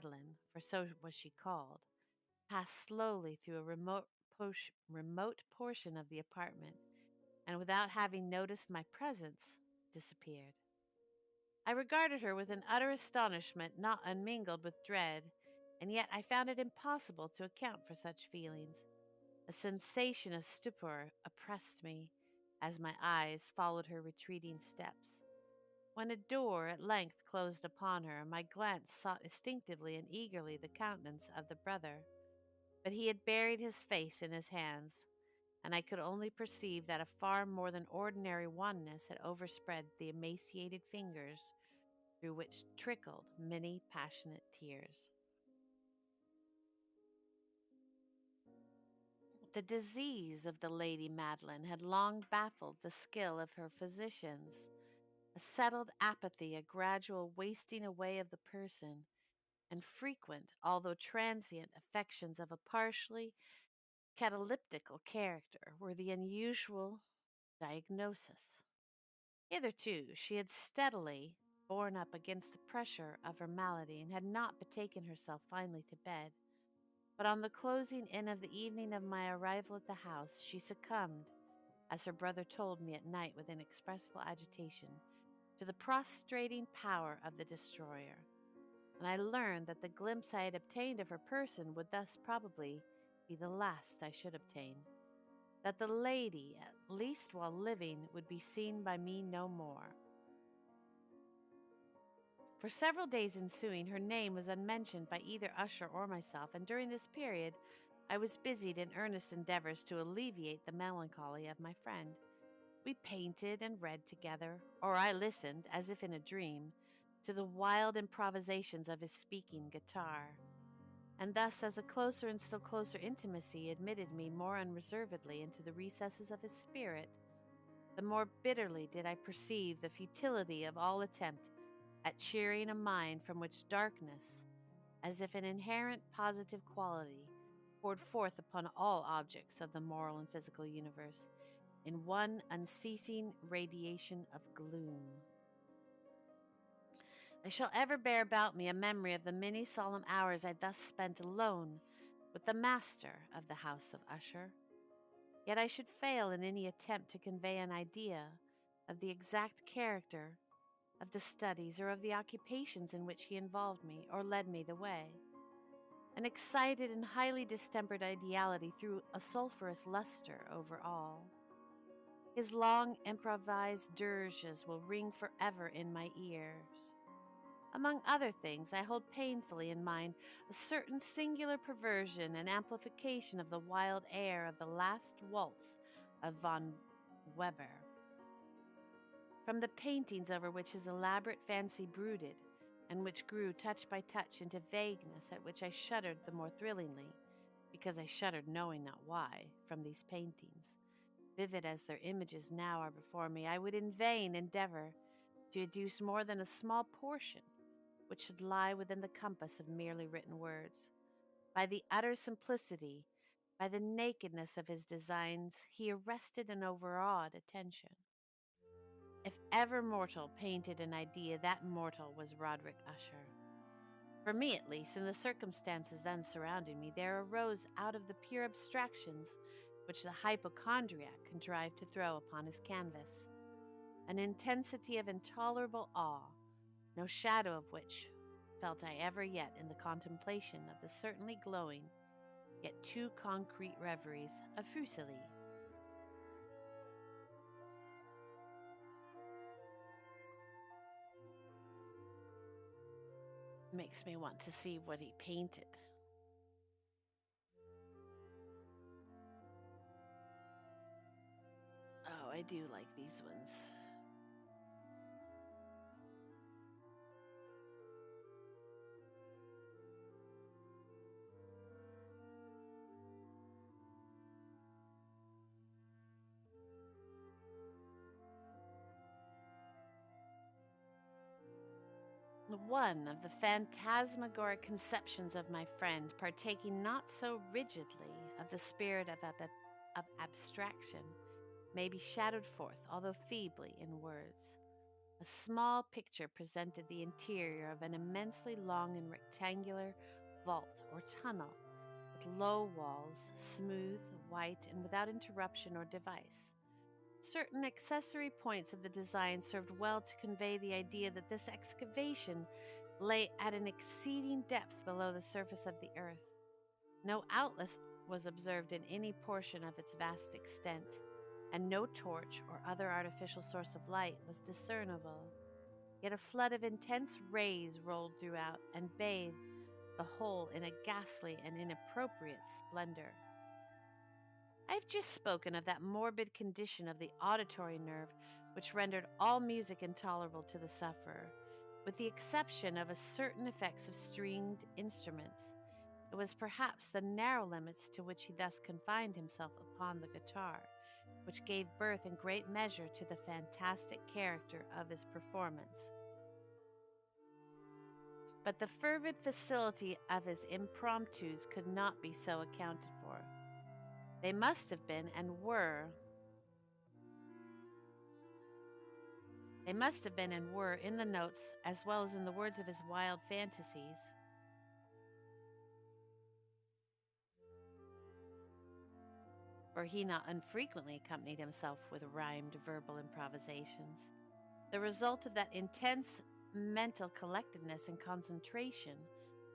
Madeline, for so was she called, passed slowly through a remote portion of the apartment, and without having noticed my presence, disappeared. I regarded her with an utter astonishment not unmingled with dread, and yet I found it impossible to account for such feelings. A sensation of stupor oppressed me as my eyes followed her retreating steps. When a door at length closed upon her, my glance sought instinctively and eagerly the countenance of the brother, but he had buried his face in his hands, and I could only perceive that a far more than ordinary wanness had overspread the emaciated fingers through which trickled many passionate tears. The disease of the Lady Madeline had long baffled the skill of her physicians. A settled apathy, a gradual wasting away of the person, and frequent, although transient, affections of a partially cataleptical character were the unusual diagnosis. Hitherto, she had steadily borne up against the pressure of her malady and had not betaken herself finally to bed. But on the closing in of the evening of my arrival at the house, she succumbed, as her brother told me at night with inexpressible agitation, to the prostrating power of the destroyer, and I learned that the glimpse I had obtained of her person would thus probably be the last I should obtain, that the lady, at least while living, would be seen by me no more. For several days ensuing, her name was unmentioned by either Usher or myself, and during this period I was busied in earnest endeavors to alleviate the melancholy of my friend. We painted and read together, or I listened, as if in a dream, to the wild improvisations of his speaking guitar. And thus, as a closer and still closer intimacy admitted me more unreservedly into the recesses of his spirit, the more bitterly did I perceive the futility of all attempt at cheering a mind from which darkness, as if an inherent positive quality, poured forth upon all objects of the moral and physical universe in one unceasing radiation of gloom. I shall ever bear about me a memory of the many solemn hours I thus spent alone with the master of the House of Usher. Yet I should fail in any attempt to convey an idea of the exact character of the studies or of the occupations in which he involved me or led me the way. An excited and highly distempered ideality threw a sulphurous luster over all. His long improvised dirges will ring forever in my ears. Among other things, I hold painfully in mind a certain singular perversion and amplification of the wild air of the last waltz of von Weber. From the paintings over which his elaborate fancy brooded, and which grew touch by touch into vagueness at which I shuddered the more thrillingly, because I shuddered knowing not why, from these paintings, vivid as their images now are before me, I would in vain endeavor to adduce more than a small portion which should lie within the compass of merely written words. By the utter simplicity, by the nakedness of his designs, he arrested and overawed attention. If ever mortal painted an idea, that mortal was Roderick Usher. For me, at least, in the circumstances then surrounding me, there arose out of the pure abstractions which the hypochondriac contrived to throw upon his canvas an intensity of intolerable awe, no shadow of which felt I ever yet in the contemplation of the certainly glowing, yet too concrete reveries of Fuseli. Makes me want to see what he painted. Oh, I do like these ones. One of the phantasmagoric conceptions of my friend, partaking not so rigidly of the spirit of abstraction, may be shadowed forth, although feebly, in words. A small picture presented the interior of an immensely long and rectangular vault or tunnel with low walls, smooth, white, and without interruption or device. Certain accessory points of the design served well to convey the idea that this excavation lay at an exceeding depth below the surface of the earth. No outlet was observed in any portion of its vast extent, and no torch or other artificial source of light was discernible. Yet a flood of intense rays rolled throughout and bathed the whole in a ghastly and inappropriate splendor. I have just spoken of that morbid condition of the auditory nerve which rendered all music intolerable to the sufferer, with the exception of a certain effects of stringed instruments. It was perhaps the narrow limits to which he thus confined himself upon the guitar, which gave birth in great measure to the fantastic character of his performance. But the fervid facility of his impromptus could not be so accounted for. They must have been and were. They must have been and were in the notes as well as in the words of his wild fantasies. For he not unfrequently accompanied himself with rhymed verbal improvisations, the result of that intense mental collectedness and concentration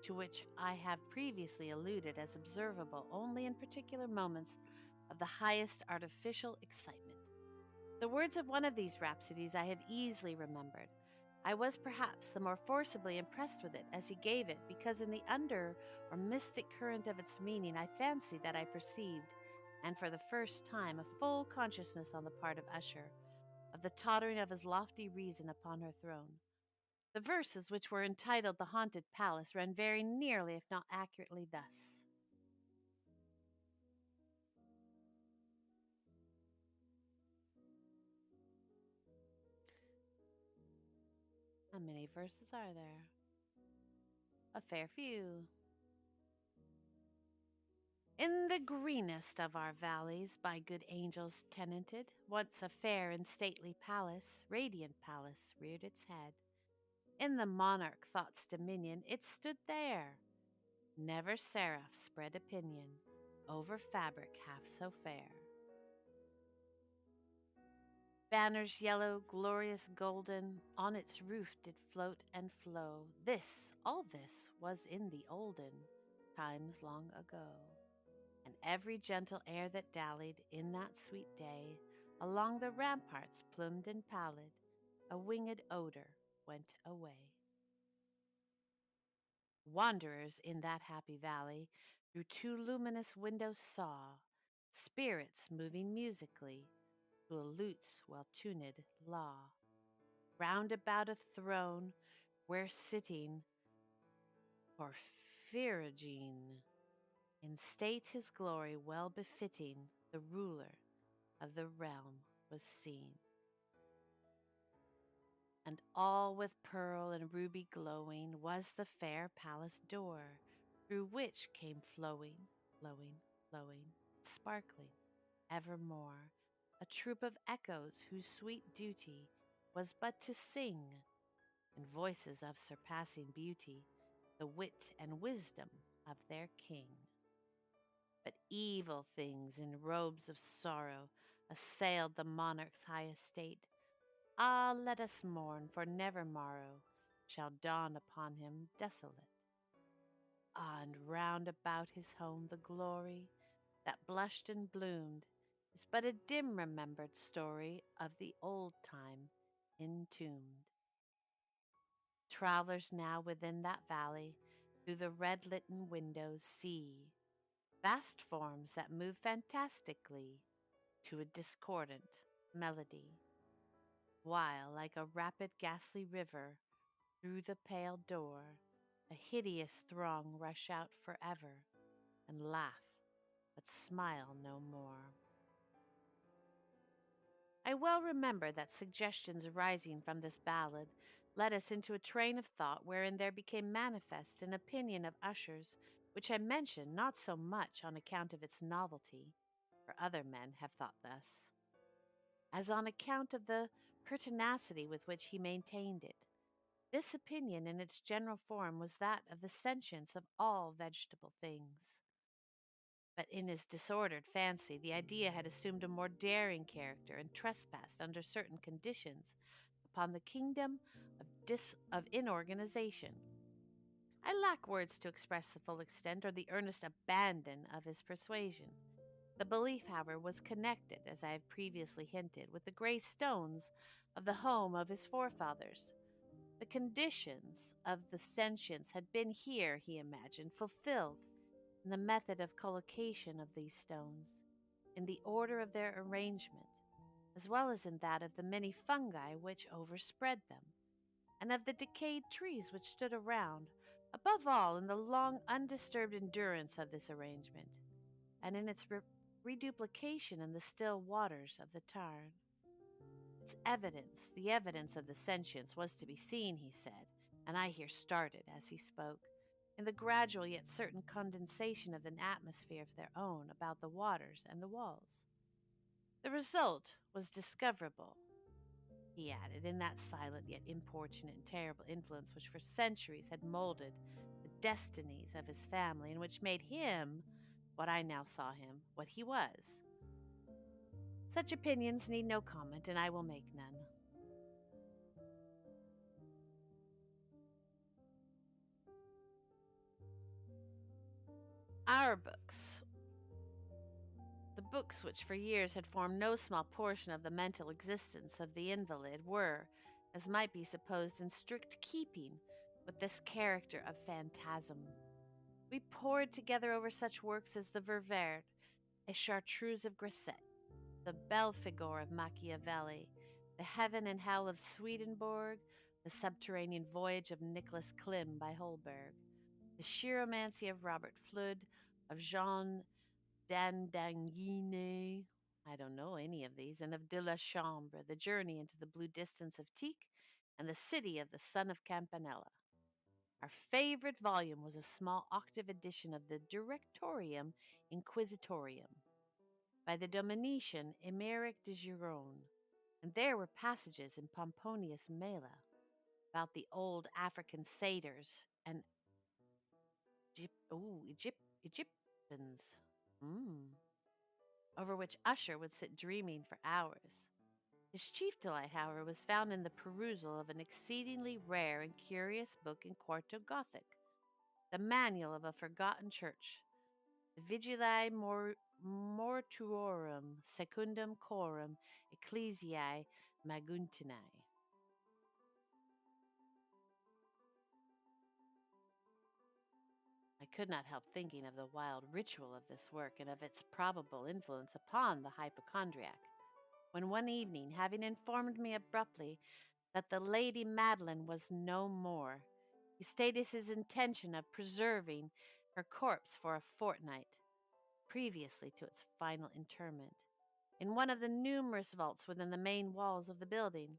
to which I have previously alluded as observable only in particular moments of the highest artificial excitement. The words of one of these rhapsodies I have easily remembered. I was perhaps the more forcibly impressed with it as he gave it, because in the under or mystic current of its meaning I fancied that I perceived, and for the first time, a full consciousness on the part of Usher, of the tottering of his lofty reason upon her throne. The verses, which were entitled The Haunted Palace, ran very nearly, if not accurately, thus. How many verses are there? A fair few. In the greenest of our valleys, by good angels tenanted, once a fair and stately palace, radiant palace, reared its head. In the monarch thought's dominion it stood there. Never seraph spread opinion over fabric half so fair. Banners yellow, glorious golden, on its roof did float and flow. This, all this, was in the olden times long ago. And every gentle air that dallied in that sweet day along the ramparts plumed and pallid, a winged odor went away. Wanderers in that happy valley through two luminous windows saw spirits moving musically to a lute's well-tuned law. Round about a throne where sitting Porphyrogene, in state his glory well befitting, the ruler of the realm was seen. And all with pearl and ruby glowing was the fair palace door, through which came flowing, flowing, flowing, sparkling, evermore, a troop of echoes whose sweet duty was but to sing, in voices of surpassing beauty, the wit and wisdom of their king. But evil things in robes of sorrow assailed the monarch's high estate. Ah, let us mourn, for never morrow shall dawn upon him desolate. Ah, and round about his home the glory that blushed and bloomed is but a dim remembered story of the old time entombed. Travelers now within that valley through the red-litten windows see vast forms that move fantastically to a discordant melody, while, like a rapid ghastly river, through the pale door, a hideous throng rush out forever and laugh, but smile no more. I well remember that suggestions arising from this ballad led us into a train of thought wherein there became manifest an opinion of Usher's which I mention not so much on account of its novelty, for other men have thought thus, as on account of the pertinacity with which he maintained it. This opinion, in its general form, was that of the sentience of all vegetable things. But in his disordered fancy, the idea had assumed a more daring character and trespassed under certain conditions upon the kingdom of inorganization. I lack words to express the full extent or the earnest abandon of his persuasion. The belief, however, was connected, as I have previously hinted, with the gray stones of the home of his forefathers. The conditions of the sentience had been here, he imagined, fulfilled in the method of collocation of these stones, in the order of their arrangement, as well as in that of the many fungi which overspread them, and of the decayed trees which stood around, above all in the long undisturbed endurance of this arrangement, and in its reduplication in the still waters of the Tarn. Its evidence, the evidence of the sentience, was to be seen, he said, and I here started as he spoke, in the gradual yet certain condensation of an atmosphere of their own about the waters and the walls. The result was discoverable, he added, in that silent yet importunate and terrible influence which for centuries had molded the destinies of his family and which made him, what I now saw him, what he was. Such opinions need no comment, and I will make none. Our books, the books which for years had formed no small portion of the mental existence of the invalid, were, as might be supposed, in strict keeping with this character of phantasm. We pored together over such works as the Ververt, a Chartreuse of Grisset, the Belphegor of Machiavelli, the Heaven and Hell of Swedenborg, the Subterranean Voyage of Nicholas Klim by Holberg, the Chiromancy of Robert Flood, of Jean d'Andanguine, I don't know any of these, and of De la Chambre, the Journey into the Blue Distance of Tique, and the City of the Son of Campanella. Our favorite volume was a small octave edition of the Directorium Inquisitorium by the Dominican Emeric de Gironde, and there were passages in Pomponius Mela about the old African satyrs and Egyptians, over which Usher would sit dreaming for hours. His chief delight, however, was found in the perusal of an exceedingly rare and curious book in quarto Gothic, the manual of a forgotten church, the Vigilae Mortuorum Secundum Coram Ecclesiae Maguntinae. I could not help thinking of the wild ritual of this work and of its probable influence upon the hypochondriac, when one evening, having informed me abruptly that the Lady Madeline was no more, he stated his intention of preserving her corpse for a fortnight, previously to its final interment, in one of the numerous vaults within the main walls of the building.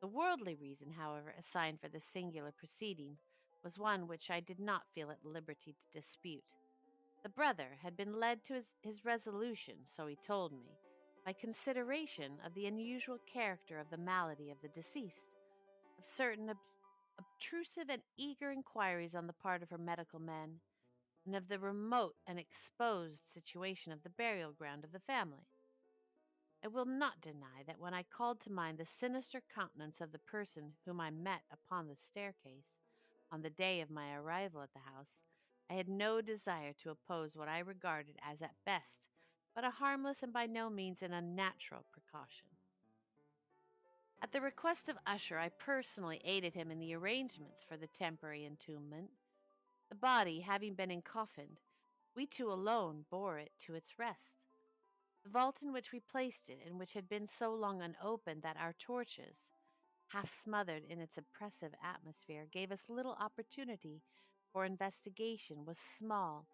The worldly reason, however, assigned for this singular proceeding was one which I did not feel at liberty to dispute. The brother had been led to his resolution, so he told me, by consideration of the unusual character of the malady of the deceased, of certain obtrusive and eager inquiries on the part of her medical men, and of the remote and exposed situation of the burial ground of the family. I will not deny that when I called to mind the sinister countenance of the person whom I met upon the staircase on the day of my arrival at the house, I had no desire to oppose what I regarded as at best but a harmless and by no means an unnatural precaution. At the request of Usher, I personally aided him in the arrangements for the temporary entombment. The body having been encoffined, we two alone bore it to its rest. The vault in which we placed it, and which had been so long unopened that our torches, half smothered in its oppressive atmosphere, gave us little opportunity for investigation, was small,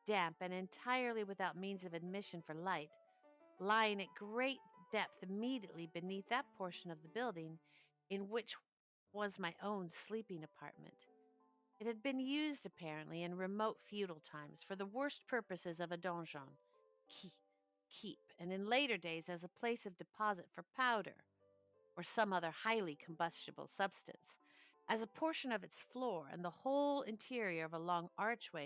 damp, and entirely without means of admission for light, lying at great depth immediately beneath that portion of the building in which was my own sleeping apartment. It had been used, apparently, in remote feudal times for the worst purposes of a donjon, keep, and in later days as a place of deposit for powder. or some other highly combustible substance, as a portion of its floor and the whole interior of a long archway